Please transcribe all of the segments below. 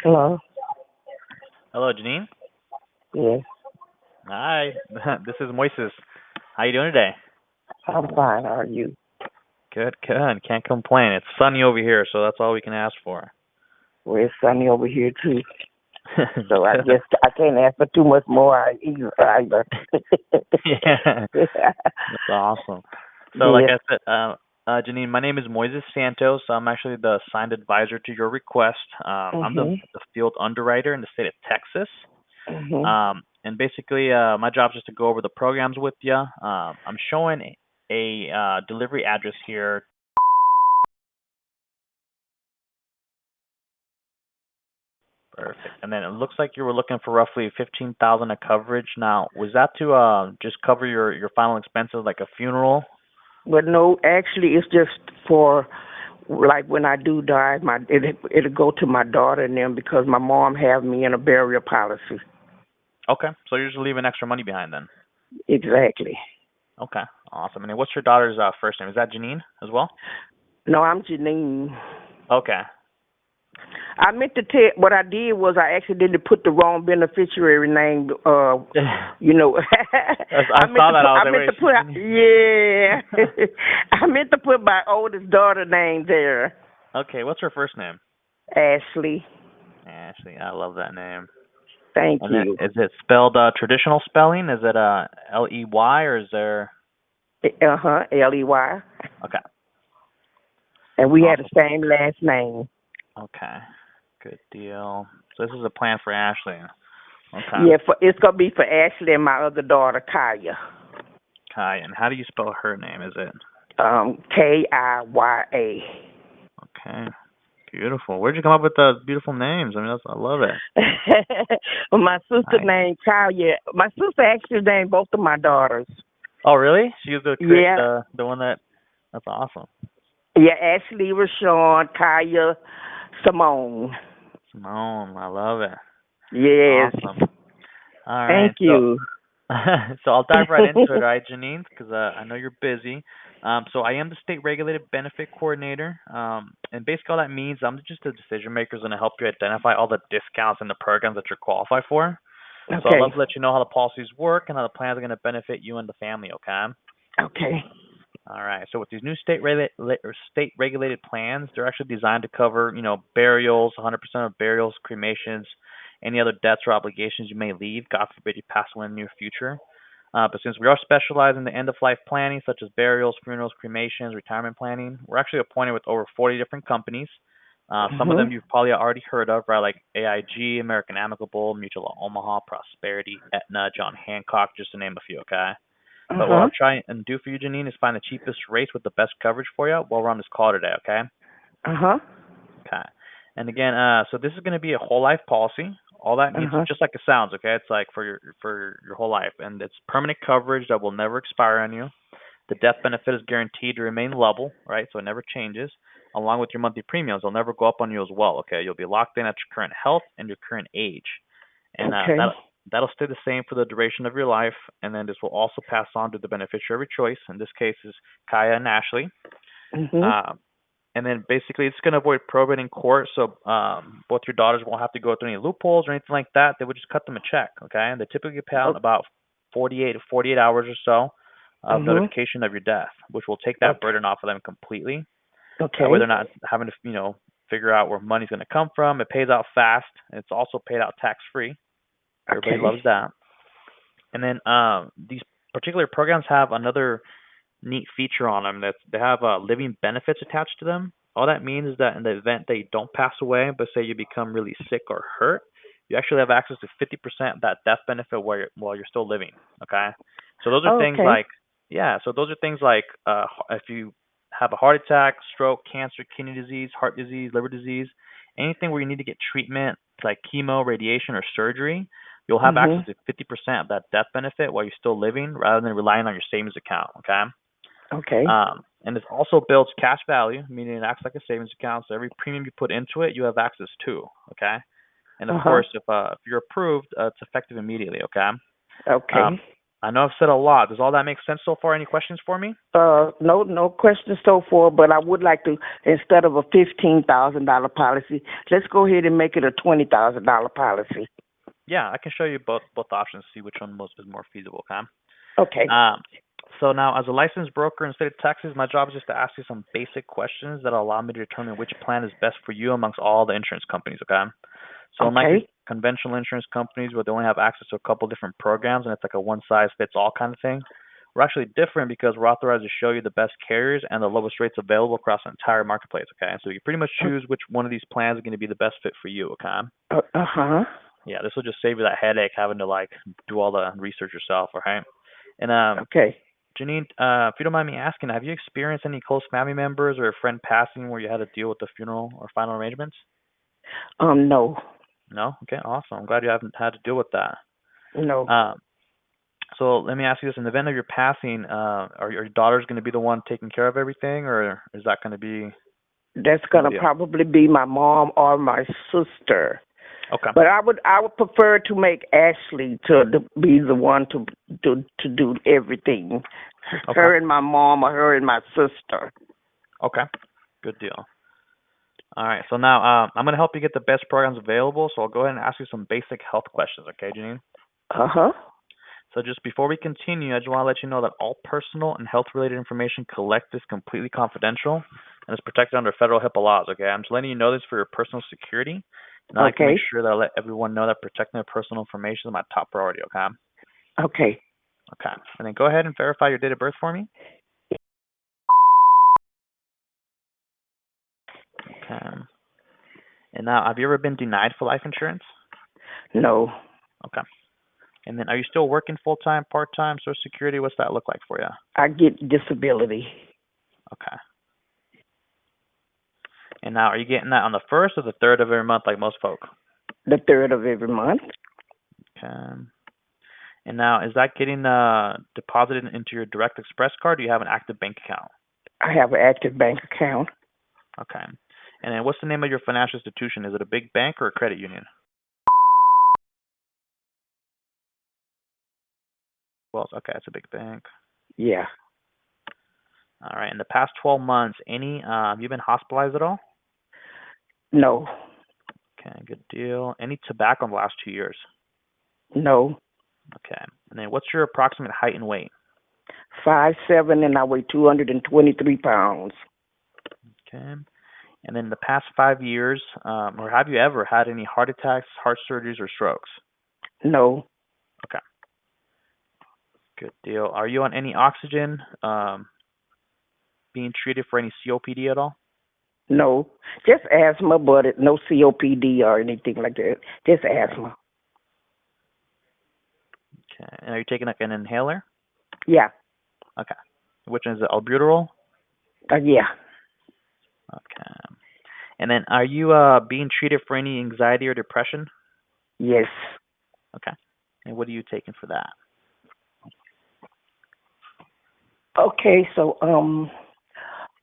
Hello. Hello, Janine. Yes, Hi, this is Moises. How you doing today? I'm fine. How are you? Good, good. Can't complain. It's sunny over here, so that's all we can ask for. Well, it's sunny over here too. So I Good. guess I can't ask for too much more either. Yeah, that's awesome. So, like Yes. I said, Janine, my name is Moises Santos. I'm actually the assigned advisor to your request. I'm the, Mhm. the field underwriter in the state of Texas. Mhm. And basically, my job is just to go over the programs with you. I'm showing a delivery address here. Perfect. And then it looks like you were looking for roughly 15,000 of coverage. Now, was that to just cover your final expenses like a funeral? But no, actually, it's just for like when I do die, it'll go to my daughter and them because my mom have me in a burial policy. Okay. So you're just leaving extra money behind then. Exactly. Okay. Awesome. And then what's your daughter's first name? Is that Janine as well? No, I'm Janine. Okay. I meant to tell what I did was I accidentally put the wrong beneficiary name. You know, I saw that. I was I like, meant to put wait. yeah, I meant to put my oldest daughter name there, Okay. What's her first name? Ashley. Ashley. I love that name. Thank And then you. is it spelled traditional spelling? Is it Ley or is there? Ley, Okay. and we had the Awesome. same last name. Okay. Good deal. So this is a plan for Ashley. Okay. Yeah, it's gonna be for Ashley and my other daughter Kaya. Kai. And how do you spell her name? Is it? Kiya. Okay. Beautiful. Where'd you come up with the beautiful names? I mean, I love it. My sister Nice. named Kaya. My sister actually named both of my daughters. Oh, really? She was Yeah, the one that. That's awesome. yeah, Ashley Rashawn, Kaya, Simone. Simone, I love it. Yes. Awesome. All Thank right. So, you. so I'll dive right into it, all right, Janine, because I know you're busy. So I am the state regulated benefit coordinator. And basically all that means I'm just a decision maker, is going to help you identify all the discounts and the programs that you're qualified for. So I'd Okay. love to let you know how the policies work and how the plans are going to benefit you and the family. Okay. Okay. All right. So with these new state regulated plans, they're actually designed to cover, burials, 100% of burials, cremations, any other debts or obligations you may leave. God forbid you pass away in the near future. But since we are specialized in the end of life planning, such as burials, funerals, cremations, retirement planning, we're actually appointed with over 40 different companies. Some of them Mhm. you've probably already heard of, right? Like AIG, American Amicable, Mutual of Omaha, Prosperity, Aetna, John Hancock, just to name a few. Okay. Uh But what huh. I'll try and do for you, Janine, is find the cheapest rates with the best coverage for you while we're on this call today, okay? Uh huh. Okay. And again, so this is going to be a whole life policy. All that Uh means, huh. just like it sounds, okay? It's like for your whole life, and it's permanent coverage that will never expire on you. The death benefit is guaranteed to remain level, right? So it never changes. Along with your monthly premiums, they'll never go up on you as well, okay? You'll be locked in at your current health and your current age, and Okay. that'll stay the same for the duration of your life. And then this will also pass on to the beneficiary of your choice. In this case, is Kaya and Ashley. Mhm. Um, and then basically, it's going to avoid probate in court, so both your daughters won't have to go through any loopholes or anything like that. They would just cut them a check, okay? And they typically pay out in O- about 48 hours or so of Mhm. notification of your death, which will take that Okay. burden off of them completely. That way, they're Okay. not having to, figure out where money's going to come from. It pays out fast, and it's also paid out tax free. Everybody Okay. loves that. And then these particular programs have another neat feature on them that they have living benefits attached to them. All that means is that in the event that you don't pass away, but say you become really sick or hurt, you actually have access to 50% of that death benefit while you're still living. Okay, so those are Oh, things okay. like so those are things like if you have a heart attack, stroke, cancer, kidney disease, heart disease, liver disease, anything where you need to get treatment like chemo, radiation, or surgery, you'll have access Mhm. to 50% of that death benefit while you're still living rather than relying on your savings account. Okay. Okay. And this also builds cash value, meaning it acts like a savings account. So every premium you put into it, you have access to. Okay. And of Uh huh. course, if you're approved, it's effective immediately. Okay. Um, Okay. I know I've said a lot. Does all that make sense so far? Any questions for me? No questions so far, but I would like to, instead of a $15,000 policy, let's go ahead and make it a $20,000 policy. Yeah, I can show you both options, see which one is more feasible, okay? Okay. So now, as a licensed broker in the state of Texas, my job is just to ask you some basic questions that allow me to determine which plan is best for you amongst all the insurance companies, okay? So unlike your conventional insurance companies where they only have access to a couple different programs and it's like a one-size-fits-all kind of thing, we're actually different because we're authorized to show you the best carriers and the lowest rates available across the entire marketplace, okay? So you pretty much choose which one of these plans is going to be the best fit for you, okay? Yeah, this will just save you that headache having to, like, do all the research yourself, all right? And, Okay. Janine, if you don't mind me asking, have you experienced any close family members or a friend passing where you had to deal with the funeral or final arrangements? No. No? Okay, awesome. I'm glad you haven't had to deal with that. No. So let me ask you this: in the event of your passing, are your daughters going to be the one taking care of everything, or is that going to be? That's going to probably be my mom or my sister. Okay. But I would prefer to make Ashley to be the one to do everything. Okay. Her and my mom, or her and my sister. Okay. Good deal. All right. So now I'm going to help you get the best programs available. So I'll go ahead and ask you some basic health questions. Okay, Janine? So just before we continue, I just want to let you know that all personal and health-related information collected is completely confidential and is protected under federal HIPAA laws, okay? I'm just letting you know this for your personal security, and I can make sure that I let everyone know that protecting their personal information is my top priority, okay? Okay. Okay. And then go ahead and verify your date of birth for me. Okay. And now, have you ever been denied for life insurance? No. Okay. And then, are you still working full-time, part-time, Social Security? What's that look like for you? I get disability. Okay. And now, are you getting that on the 1st or the 3rd of every month like most folk? The 3rd of every month. Okay. And now, is that getting deposited into your Direct Express card, or do you have an active bank account? I have an active bank account. Okay. And then what's the name of your financial institution? Is it a big bank or a credit union? Well, okay, it's a big bank. Yeah. All right. In the past 12 months, have you been hospitalized at all? No. Okay, good deal. Any tobacco in the last 2 years? No. Okay. And then what's your approximate height and weight? 5'7", and I weigh 223 pounds. Okay. And then in the past 5 years, or have you ever had any heart attacks, heart surgeries, or strokes? No. Okay. Good deal. Are you on any oxygen? Being treated for any COPD at all? No. Just asthma, but no COPD or anything like that. Just asthma. Okay. And are you taking like an inhaler? Yeah. Okay. Which one is it? Albuterol? Yeah. Okay. And then are you being treated for any anxiety or depression? Yes. Okay. And what are you taking for that? Okay, so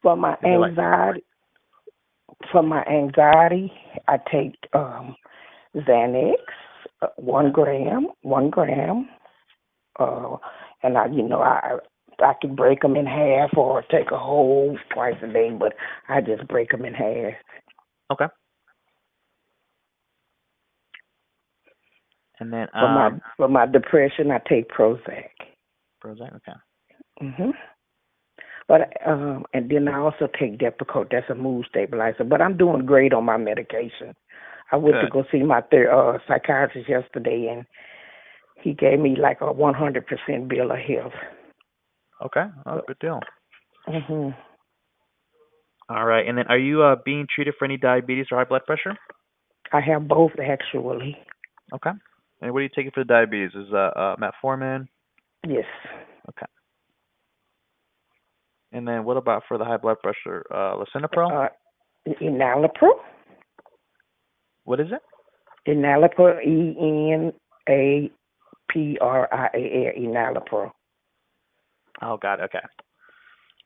for my anxiety, I take Xanax, 1 gram, and I can break them in half or take a whole twice a day, but I just break them in half. Okay. And then for my depression, I take Prozac. Prozac, okay. But and then I also take Depakote. That's a mood stabilizer. But I'm doing great on my medication. I went to go see my psychiatrist yesterday, and he gave me like a 100% bill of health. Okay, good deal. All right, and then are you being treated for any diabetes or high blood pressure? I have both, actually. Okay. And what are you taking for the diabetes? Is metformin? Yes. Okay. And then what about for the high blood pressure? Lisinopril? Enalapril. What is it? Enalapril, ENAPRIL, Enalapril. Oh, God, okay.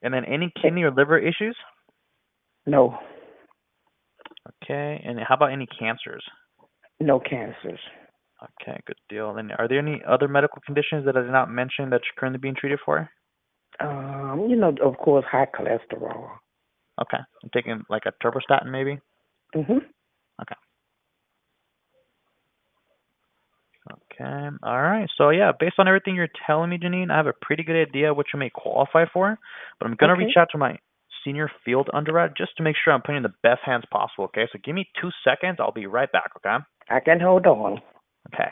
And then any kidney or liver issues? No. Okay, and how about any cancers? No cancers. Okay, good deal. And are there any other medical conditions that I did not mention that you're currently being treated for? Of course, high cholesterol. Okay. I'm taking like a turbostatin maybe? Mhm. Okay. Okay. All right. So yeah, based on everything you're telling me, Janine, I have a pretty good idea what you may qualify for. But I'm gonna Okay. reach out to my senior field underwriter just to make sure I'm putting in the best hands possible. Okay. So give me 2 seconds. I'll be right back. Okay. I can hold on. Okay.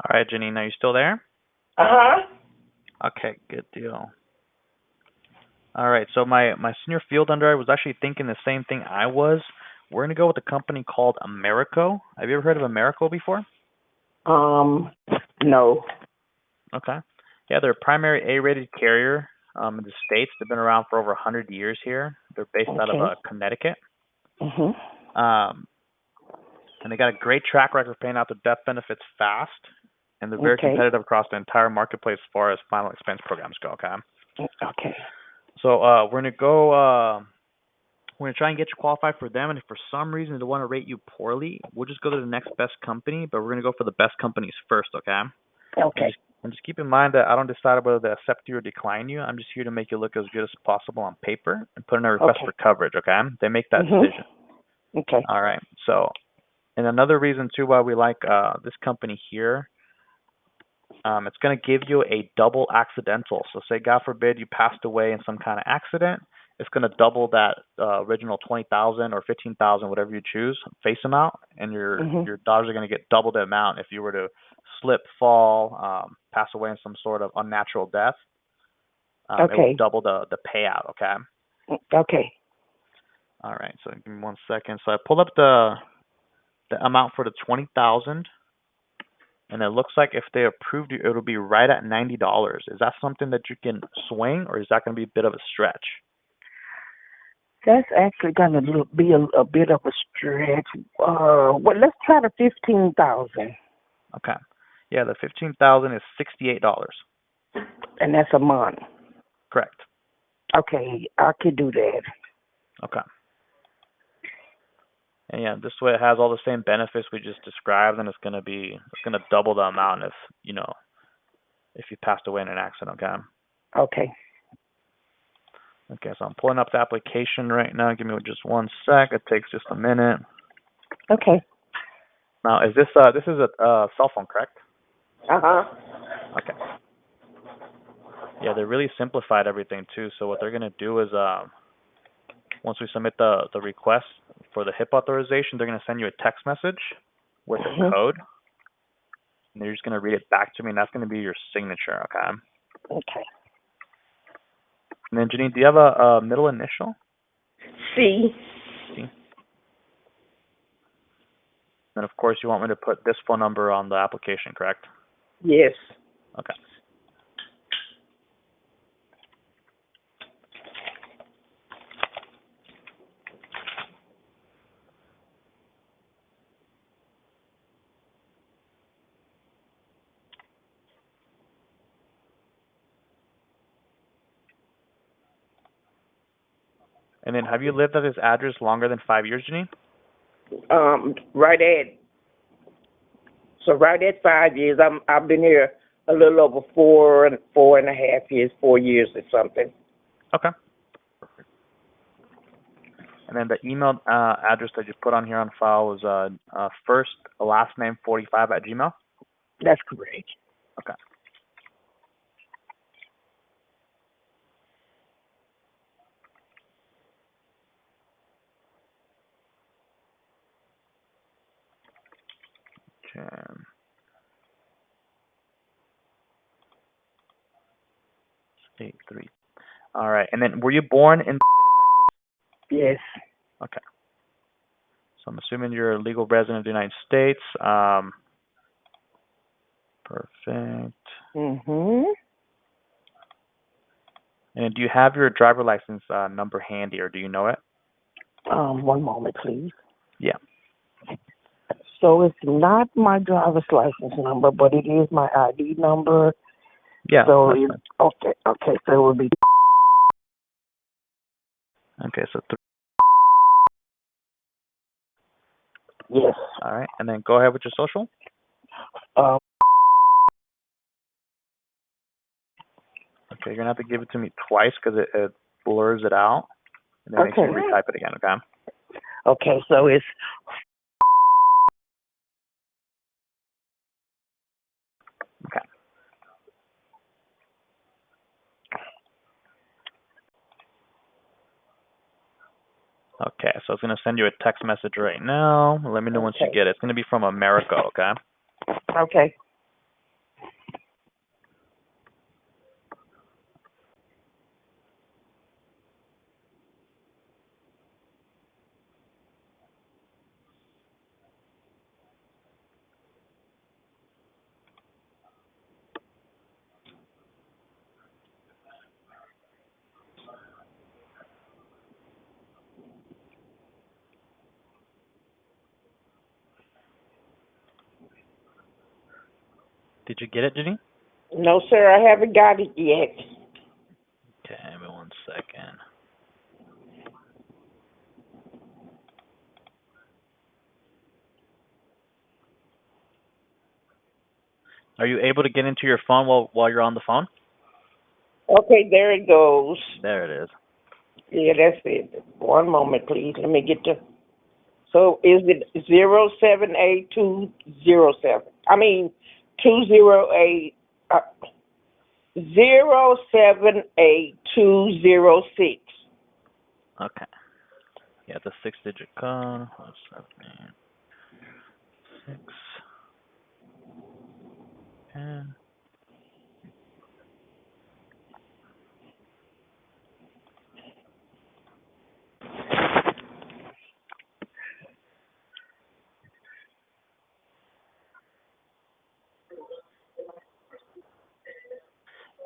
All right, Janine, are you still there? Uh-huh. Okay. Good deal. All right. So my senior field underwriter was actually thinking the same thing I was. We're gonna go with a company called Americo. Have you ever heard of Americo before? No. Okay. Yeah, they're a primary A-rated carrier in the States. They've been around for over 100 years here. They're based out of Okay. Connecticut. Mhm. Um, and they got a great track record of paying out their death benefits fast. And they're very Okay. competitive across the entire marketplace as far as final expense programs go, okay? Okay. So we're going to go, we're going to try and get you qualified for them. And if for some reason they want to rate you poorly, we'll just go to the next best company. But we're going to go for the best companies first, okay? Okay. And just keep in mind that I don't decide whether to accept you or decline you. I'm just here to make you look as good as possible on paper and put in a request Okay. for coverage, okay? They make that Mhm. decision. Okay. All right. So, and another reason, too, why we like this company here, it's going to give you a double accidental. So say, God forbid, you passed away in some kind of accident, it's going to double that original 20,000 or 15,000, whatever you choose, face amount, and Mhm. your dollars are going to get double the amount if you were to slip, fall, pass away in some sort of unnatural death. It will Okay. double the payout. Okay. Okay. All right. So give me 1 second. So I pulled up the amount for the 20,000, and it looks like if they approved you, it'll be right at $90. Is that something that you can swing, or is that going to be a bit of a stretch? That's actually gonna be a bit of a stretch. Well, let's try the 15,000, Okay. Yeah, the 15,000 is $68. and that's a month. Correct. Okay, I could do that. Okay. And yeah, this way it has all the same benefits we just described, and it's gonna double the amount if if you passed away in an accident. Okay. Okay. Okay. So I'm pulling up the application right now. Give me just 1 sec. It takes just a minute. Okay. Now, is this is a cell phone, correct? Uh-huh. Okay. Yeah, they really simplified everything too. So what they're gonna do is once we submit the request for the HIP authorization, they're gonna send you a text message with a Mhm. code, and you're just gonna read it back to me, and that's gonna be your signature. Okay. Okay. And then Janine, do you have a middle initial? C. See? And of course, you want me to put this phone number on the application, correct? Yes. Okay. And then, have you lived at this address longer than 5 years, Janine? Right at 5 years. I've been here a little over 4.5 years, 4 years or something. Okay. And then the email address that you put on here on file is first last name 45 at Gmail. That's correct. Okay. Okay. 83. All right. And then, were you born in? Yes. Okay. So I'm assuming you're a legal resident of the United States. Perfect. Mhm. And do you have your driver license number handy, or do you know it? One moment, please. Yeah. So it's not my driver's license number, but it is my ID number. Yeah. So That's it's, fine. okay. So it would be Okay. So yes. all right, and then go ahead with your social. Um, Okay, you're gonna have to give it to me twice because it blurs it out, and then make sure okay. you retype it again. Okay. Okay. So it's Okay. Okay, so it's gonna send you a text message right now. Let me know once you okay. get it. It's gonna be from America. Okay. Okay. Did you get it, Jenny? No, sir, I haven't got it yet. Okay, give me 1 second. Are you able to get into your phone while you're on the phone? Okay, there it goes. There it is. Yeah, that's it. One moment, please. Let me get to. So is it 078-207? I mean 208 078-206. Okay. Yeah, the 6-digit code. 6.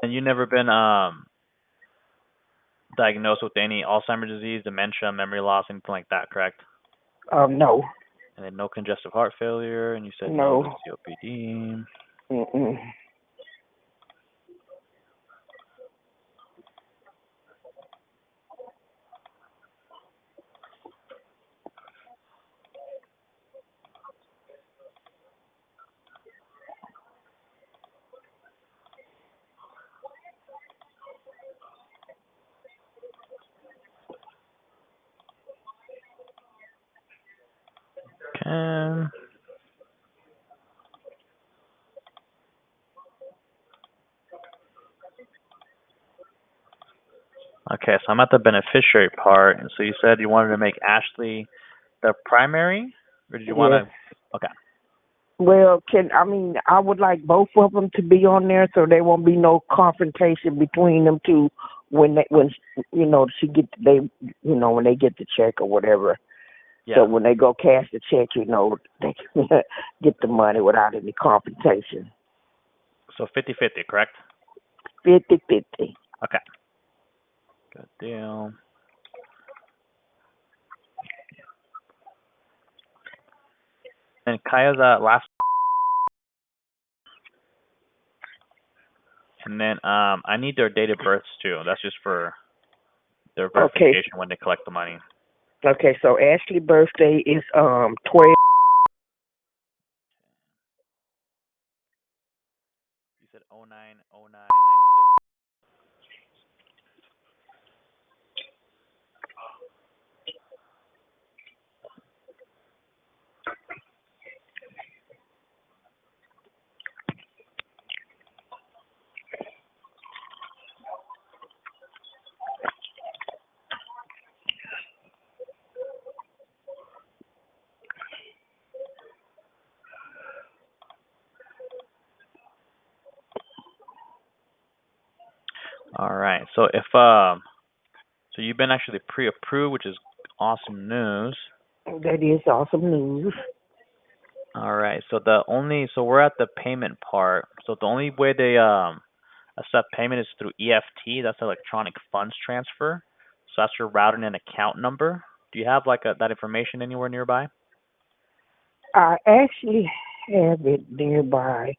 And you never been diagnosed with any Alzheimer's disease, dementia, memory loss, anything like that, correct? No. And then no congestive heart failure, and you said no to No. COPD. Mm-mm. Okay. Okay, so I'm at the beneficiary part, and so you said you wanted to make Ashley the primary, or did you want Yes. to? Okay. Well, I would like both of them to be on there so there won't be no confrontation between them two when she get when they get the check or whatever. Yeah. So when they go cash the check, they can get the money without any confrontation. So 50-50, correct? 50-50. Okay. Good deal. And Kaya's last, and then I need their date of births too. That's just for their Okay. verification when they collect the money. Okay, so Ashley's birthday is 12. You said 09/09/96. All right. So if so you've been actually pre-approved, which is awesome news. That is awesome news. All right. So we're at the payment part. So the only way they Accept payment is through EFT. That's electronic funds transfer. So that's your routing and account number. Do you have like that information anywhere nearby? I actually have it nearby,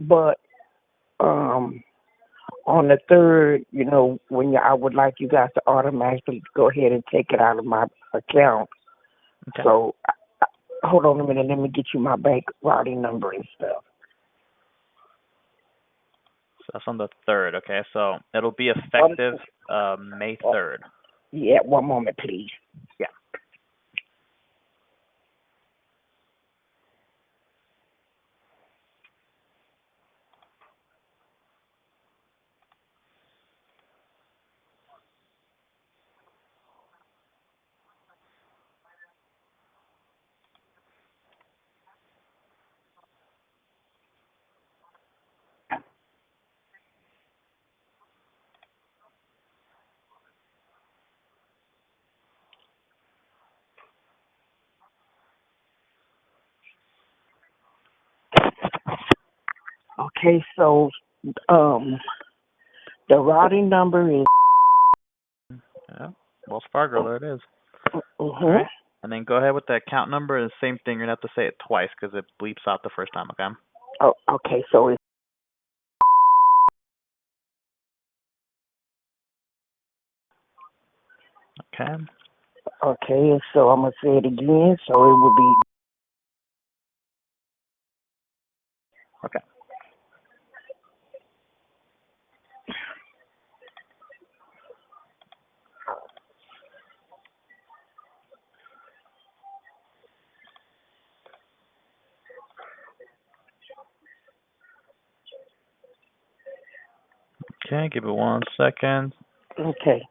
but um, on the third, when I would like you guys to automatically go ahead and take it out of my account. Okay. So hold on a minute. Let me get you my bank routing number and stuff. So that's on the 3rd, okay? So it'll be effective May 3rd. Yeah, one moment, please. Yeah. Okay, so the routing number is Yeah. Wells Fargo, there it is. All mhm. right. And then go ahead with the account number. And same thing, you're going to have to say it twice because it bleeps out the first time, okay? Oh, okay, so it's Okay. okay, so I'm gonna say it again. So it would be Okay. Okay, give it 1 second. okay.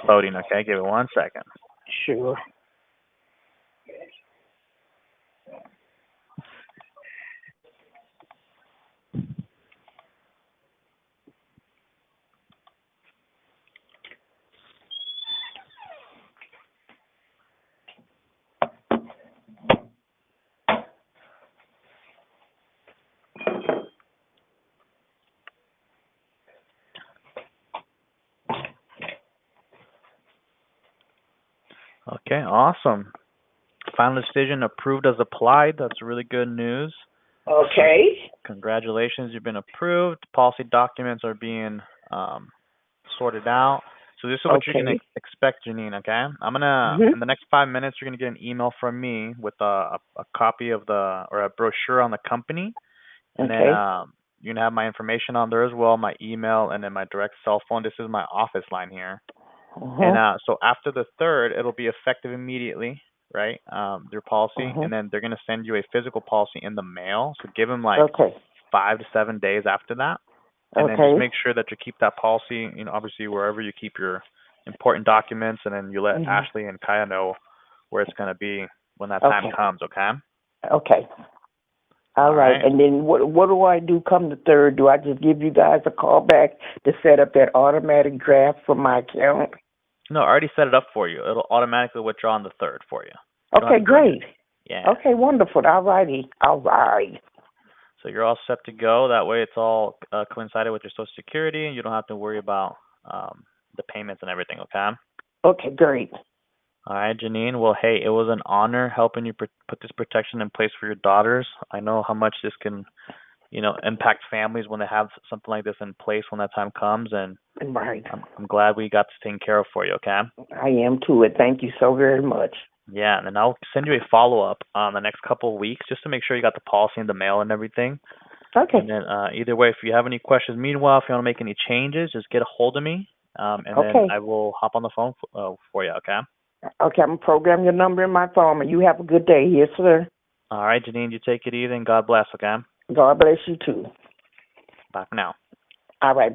Loading, okay? Give it 1 second. Sure. Okay, awesome. Final decision approved as applied. That's really good news. Okay. Congratulations, you've been approved. Policy documents are being sorted out. So this is what you're Okay. gonna expect, Janine. Okay, I'm gonna Mhm. in the next 5 minutes you're gonna get an email from me with a copy of a brochure on the company, and then Okay. you're gonna have my information on there as well, my email, and then my direct cell phone. This is my office line here. And Mhm. so after the 3rd, it'll be effective immediately, right? Their policy, Mhm. and then they're gonna send you a physical policy in the mail. So give them like Okay. 5 to 7 days after that, and then just Okay. make sure that you keep that policy, obviously wherever you keep your important documents, and then you let Mhm. Ashley and Kaya know where it's gonna be when that time Okay. comes. Okay. Okay. All All right. right. And then what do I do come the third? Do I just give you guys a call back to set up that automatic draft for my account? No, I already set it up for you. It'll automatically withdraw on the 3rd for you. You don't have Okay, to do anything. great. Yeah. Okay, wonderful. All righty. All right. So you're all set to go. That way, it's all coincided with your Social Security, and you don't have to worry about the payments and everything. Okay. Okay, great. All right, Janine. Well, hey, it was an honor helping you put this protection in place for your daughters. I know how much this can, impact families when they have something like this in place when that time comes, and Right. I'm glad we got this taken care of for you. Okay. I am too. And thank you so very much. Yeah, and then I'll send you a follow-up the next couple of weeks just to make sure you got the policy in the mail and everything. Okay. And then either way, if you have any questions, meanwhile, if you want to make any changes, just get a hold of me, and then Okay. I will hop on the phone for you, okay? Okay, I'm going to program your number in my phone, and you have a good day. Yes, sir. All right, Janine, you take it easy, and God bless, okay? God bless you, too. Bye for now. All right.